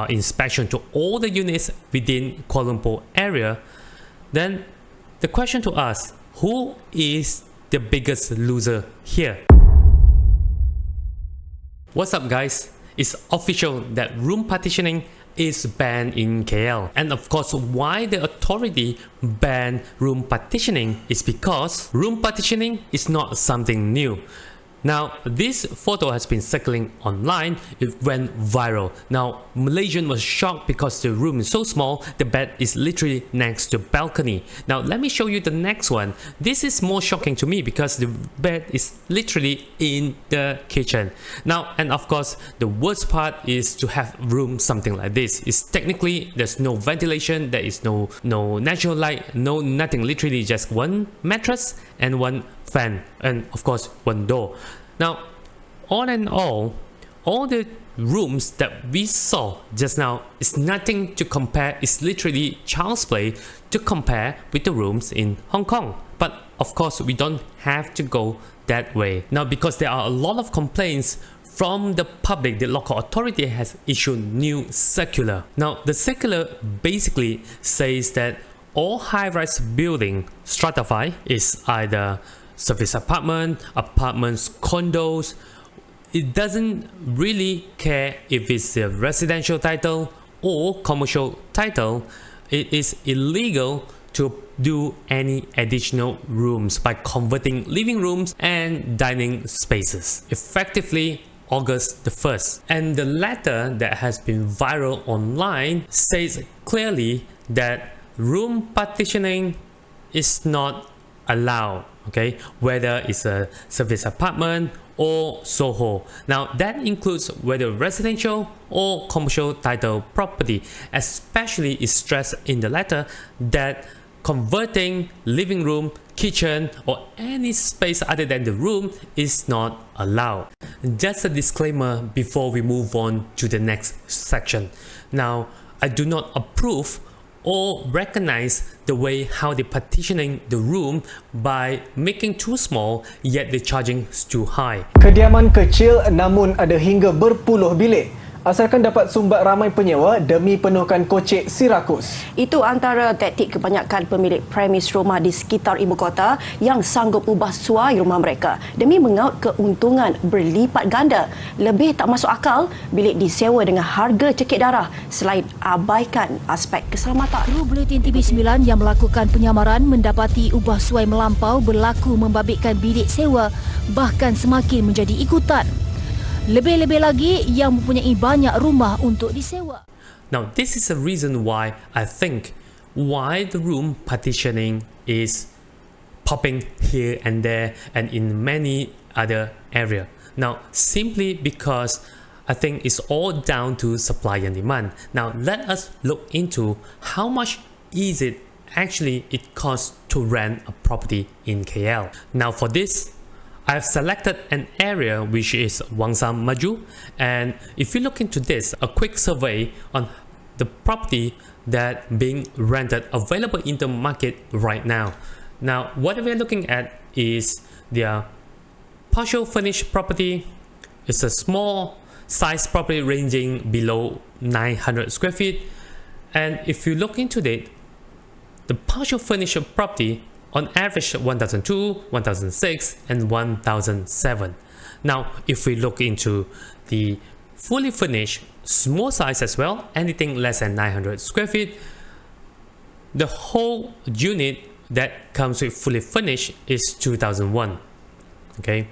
inspection to all the units within Kuala Lumpur area, then the question to us, who is the biggest loser here? What's up guys? It's official that room partitioning is banned in KL. And of course, why the authority banned room partitioning is because room partitioning is not something new. Now, this photo has been circling online. It went viral. Now, Malaysian was shocked because the room is so small, the bed is literally next to balcony. Now, let me show you the next one. This is more shocking to me because the bed is literally in the kitchen. Now, and of course, the worst part is to have room something like this. It's technically, there's no ventilation, there is no natural light, no nothing, literally just one mattress and one fan, and of course one door. Now, all in all the rooms that we saw just now is nothing to compare. It's literally child's play to compare with the rooms in Hong Kong. But of course, we don't have to go that way now, because there are a lot of complaints from the public. The local authority has issued new circular. Now, the circular basically says that all high-rise building stratify is either service apartments, condos. It doesn't really care if it's a residential title or commercial title. It is illegal to do any additional rooms by converting living rooms and dining spaces, effectively August the 1st. And the letter that has been viral online says clearly that room partitioning is not allowed, okay, whether it's a service apartment or Soho. Now, that includes whether residential or commercial title property. Especially is stressed in the letter that converting living room, kitchen, or any space other than the room is not allowed. Just a disclaimer before we move on to the next section. Now, I do not approve or recognize the way how they partitioning the room by making too small yet they charging too high. Kediaman kecil namun ada hingga berpuluh bilik asalkan dapat sumbat ramai penyewa demi penuhkan kocek si rakus. Itu antara taktik kebanyakan pemilik premis rumah di sekitar ibu kota yang sanggup ubah suai rumah mereka demi mengaut keuntungan berlipat ganda. Lebih tak masuk akal bilik disewa dengan harga cekik darah selain abaikan aspek keselamatan. Kru Buletin TV9 yang melakukan penyamaran mendapati ubah suai melampau berlaku membabitkan bilik sewa bahkan semakin menjadi ikutan. Lebih-lebih lagi yang mempunyai banyak rumah untuk disewa. Now, this is a reason why I think why the room partitioning is popping here and there and in many other areas. Now, simply because I think it's all down to supply and demand. Now, let us look into how much is it actually it costs to rent a property in KL. Now, for this, I've selected an area which is Wang Sam Maju, and if you look into this, a quick survey on the property that being rented available in the market right now. Now, what we're looking at is their partial furnished property. It's a small size property ranging below 900 square feet, and if you look into it, the partial furnished property on average 1002, 1006 and 1007. Now, if we look into the fully furnished small size as well, anything less than 900 square feet, the whole unit that comes with fully furnished is 2001. Okay,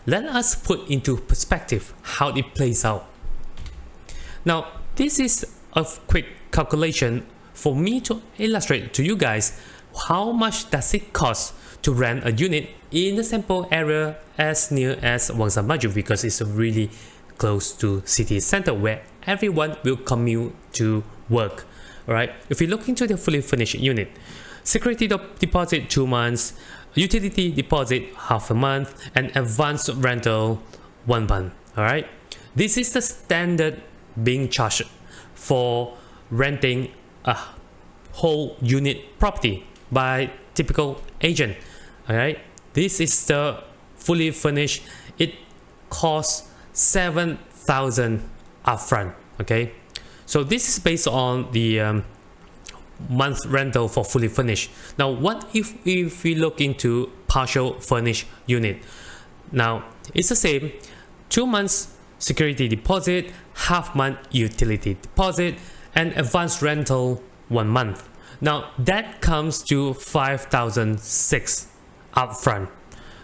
let us put into perspective how it plays out. Now, this is a quick calculation for me to illustrate to you guys how much does it cost to rent a unit in a sample area as near as Wang Sam Maju, because it's really close to city center where everyone will commute to work. Alright, if you look into the fully furnished unit, security deposit 2 months, utility deposit half a month, and advance rental 1 month. Alright, this is the standard being charged for renting a whole unit property by typical agent. Alright, this is the fully furnished. It costs 7,000 upfront. Okay, So this is based on the month rental for fully furnished. Now what if we look into partial furnished unit? Now it's the same, 2 months security deposit, half month utility deposit, and advance rental 1 month. Now that comes to 5,006 upfront.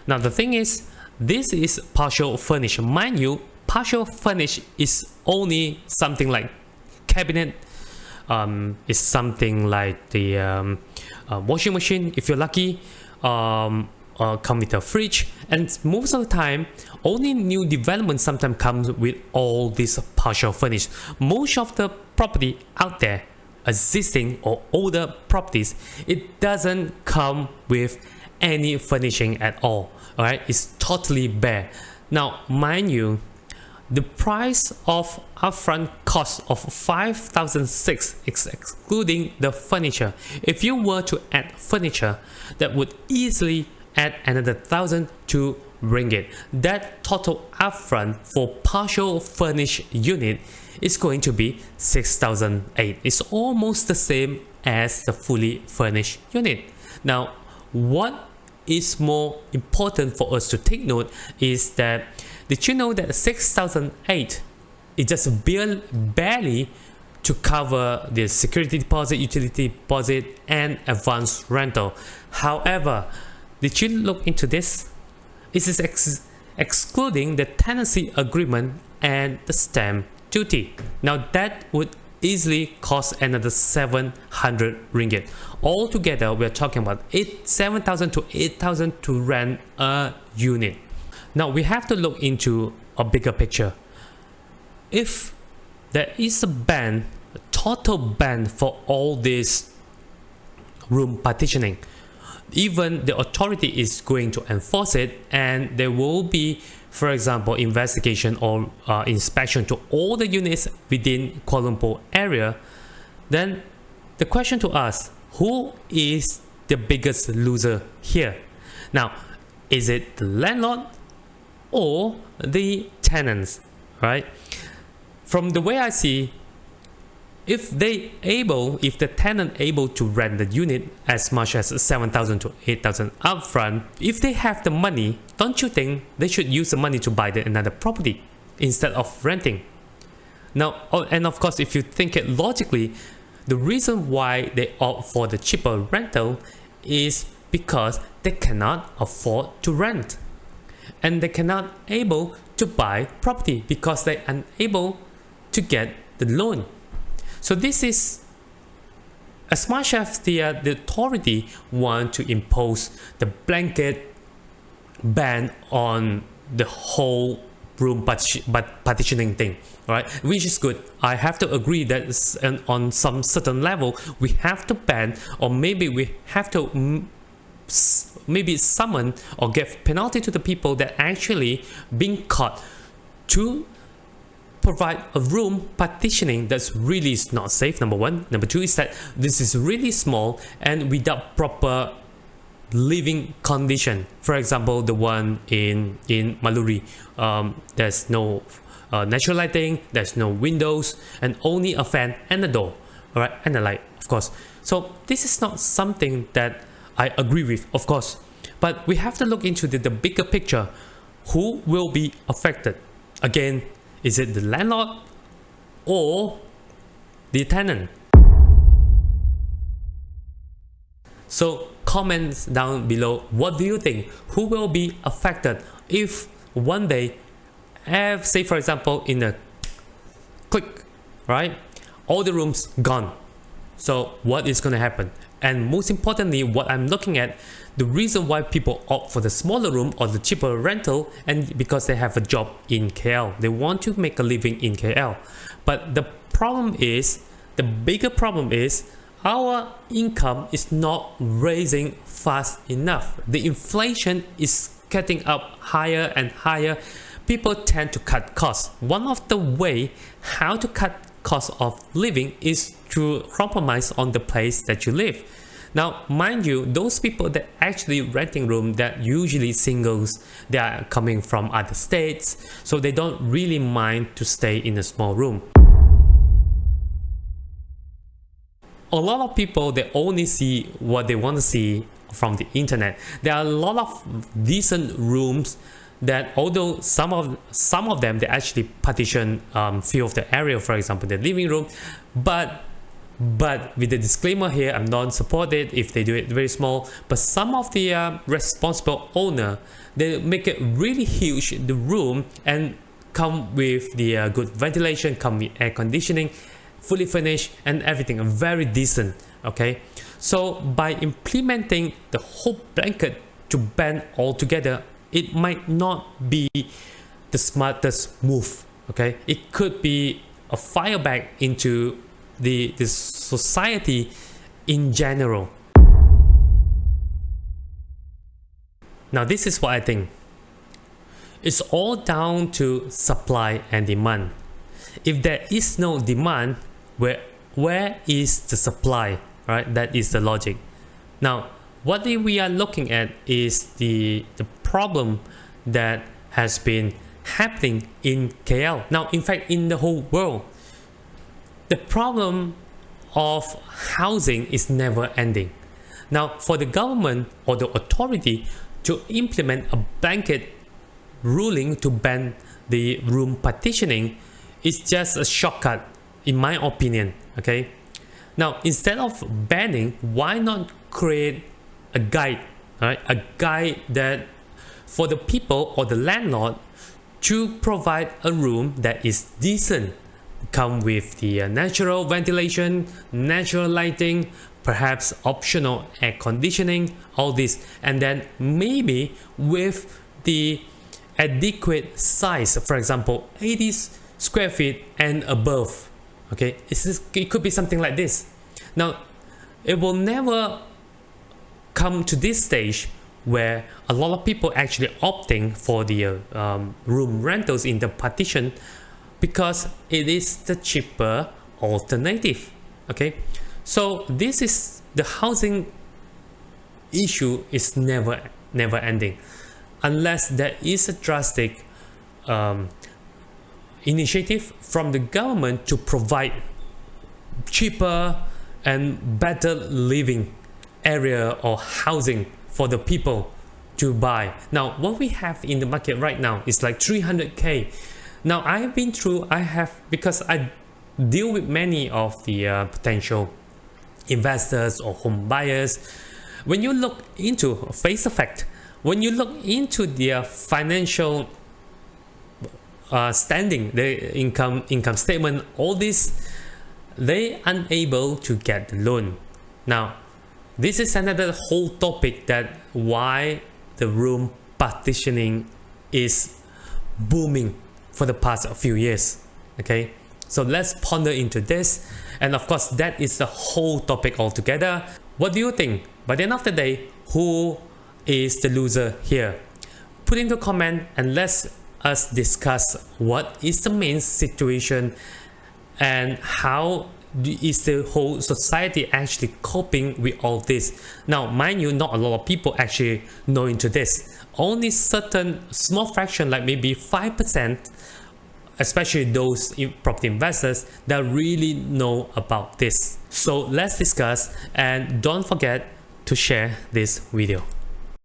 Now the thing is, this is partial furnished. Mind you, partial furnished is only something like cabinet, is something like the washing machine if you're lucky, come with a fridge, and most of the time only new development sometimes comes with all these partial furnished. Most of the property out there, existing or older properties, it doesn't come with any furnishing at all. Alright, it's totally bare. Now mind you, the price of upfront cost of 5,006 is excluding the furniture. If you were to add furniture, that would easily add another 1,002 ringgit. That total upfront for partial furnished unit is going to be 6,008. It's almost the same as the fully furnished unit. Now what is more important for us to take note is that, did you know that 6,008 is just barely to cover the security deposit, utility deposit, and advance rental? However, did you look into this? This is excluding the tenancy agreement and the stamp duty. Now that would easily cost another 700 ringgit. Altogether, we're talking about 7,000 to 8,000 to rent a unit. Now we have to look into a bigger picture. If there is a ban, a total ban for all this room partitioning, even the authority is going to enforce it, and there will be, for example, investigation or inspection to all the units within Kuala Lumpur area, then the question to us, who is the biggest loser here? Now, is it the landlord or the tenants, right? From the way I see, if the tenant able to rent the unit as much as 7,000 to 8,000 upfront, if they have the money, don't you think they should use the money to buy another property instead of renting? Now, and of course, if you think it logically, the reason why they opt for the cheaper rental is because they cannot afford to rent, and they cannot able to buy property because they are unable to get the loan. So this is, as much as the authority want to impose the blanket ban on the whole room partitioning thing, right? Which is good. I have to agree that on some certain level we have to ban, or maybe we have to maybe summon or give penalty to the people that actually being caught to provide a room partitioning that's really is not safe, number one. Number two is that this is really small and without proper living condition. For example, the one in Maluri, there's no natural lighting, there's no windows, and only a fan and a door, all right, and a light, of course. So this is not something that I agree with, of course, but we have to look into the bigger picture. Who will be affected? Again, is it the landlord or the tenant? So comments down below, what do you think? Who will be affected if one day, say for example, in a click, right, all the rooms gone? So what is going to happen? And most importantly, what I'm looking at, the reason why people opt for the smaller room or the cheaper rental, and because they have a job in KL, they want to make a living in KL. But the problem is, the bigger problem is, our income is not raising fast enough. The inflation is getting up higher and higher. People tend to cut costs. One of the way how to cut cost of living is to compromise on the place that you live. Now, mind you, those people that actually renting room, that usually singles, they are coming from other states, so they don't really mind to stay in a small room. a lot of people, they only see what they want to see from the internet. There are a lot of decent rooms that, although some of them they actually partition few of the area, for example the living room, but with the disclaimer here, I'm not supported if they do it very small. But some of the responsible owner, they make it really huge, the room, and come with the good ventilation, come with air conditioning, fully furnished and everything, very decent. Okay, so by implementing the whole blanket to ban altogether, it might not be the smartest move. Okay, it could be a fire back into the society in general. Now this is what I think. It's all down to supply and demand. If there is no demand, where is the supply? Right? That is the logic. Now what we are looking at is the problem that has been happening in KL. Now in fact in the whole world. The problem of housing is never ending. Now for the government or the authority to implement a blanket ruling to ban the room partitioning is just a shortcut, in my opinion. Okay. Now instead of banning, why not create a guide, right? A guide that for the people or the landlord to provide a room that is decent, come with the natural ventilation, natural lighting, perhaps optional air conditioning, all this, and then maybe with the adequate size, for example 80 square feet and above. Okay, it could be something like this. Now it will never come to this stage where a lot of people actually opting for the room rentals in the partition, because it is the cheaper alternative. Okay, so this is the housing issue is never ending unless there is a drastic initiative from the government to provide cheaper and better living area or housing for the people to buy. Now what we have in the market right now is like 300k. Now I have been through, because I deal with many of the potential investors or home buyers. When you look into face the fact, when you look into their financial standing, the income statement, all this, they unable to get the loan. Now this is another whole topic, that why the room partitioning is booming for the past few years. Okay, so let's ponder into this, and of course that is the whole topic altogether. What do you think? By the end of the day, who is the loser here? Put in the comment and let's us discuss what is the main situation and how is the whole society actually coping with all this. Now mind you, not a lot of people actually know into this. Only certain small fraction, like maybe 5%, especially those property investors, that really know about this. So let's discuss, and don't forget to share this video.